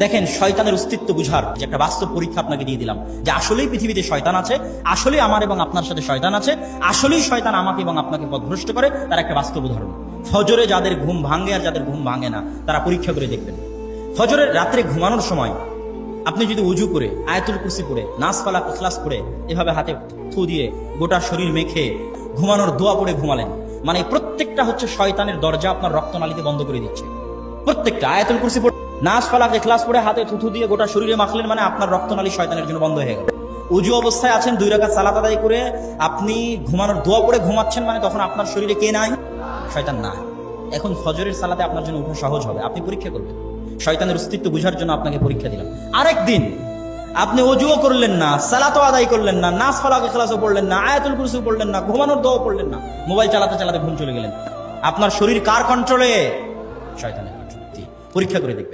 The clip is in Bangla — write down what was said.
দেখেন, শয়তানের অস্তিত্ব বুঝার যে একটা বাস্তব পরীক্ষা আপনাকে দিয়ে দিলাম, যে আসলেই পৃথিবীতে শয়তান আছে, আসলেই আমার এবং আপনার সাথে শয়তান আছে, আসলেই শয়তান আমাকে এবং আপনাকে পথভ্রষ্ট করে, তার একটা বাস্তব উদাহরণ। ফজরে যাদের ঘুম ভাঙে আর যাদের ঘুম ভাঙে না, তারা পরীক্ষা করে দেখবেন। ফজরের রাত্রে ঘুমানোর সময় আপনি যদি উজু করে আয়াতুল কুরসি পড়ে নাস ফালাক ইখলাস পড়ে এভাবে হাতে থু দিয়ে গোটা শরীর মেখে ঘুমানোর দোয়া পড়ে ঘুমালেন, মানে প্রত্যেকটা হচ্ছে শয়তানের দরজা আপনার রক্তনালীতে বন্ধ করে দিচ্ছে। প্রত্যেকটা আয়াতুল কুরসি পড়ে নাস ফালাক ইখলাস পড়ে হাতে থুথু দিয়ে গোটা শরীরে মাখলেন, মানে আপনার রক্তনালী শয়তানের জন্য বন্ধ হয়ে গেল। উজু অবস্থায় আছেন, 2 রাকাত সালাত আদায় করে আপনি ঘুমানোর দোয়া পড়ে ঘুমাচ্ছেন, মানে তখন আপনার শরীরে কে নাই? শয়তান নাই। এখন ফজরের সালাতে আপনার জন্য উঠা সহজ হবে, আপনি পরীক্ষা করবেন। শয়তানের অস্তিত্ব বুঝার জন্য আপনাকে পরীক্ষা দিলাম। আরেকদিন আপনি ওযুও করলেন না, সালাতও আদায় করলেন না, নাস ফালাক ইখলাসও পড়লেন না, আয়াতুল কুরসিও পড়লেন না, ঘুমানোর দোয়া পড়লেন না, মোবাইল চালাতে চালাতে ঘুম চলে গেলেন। আপনার শরীর কার কন্ট্রোলে? শয়তানের কন্ট্রোলে। পরীক্ষা করে দেখবেন।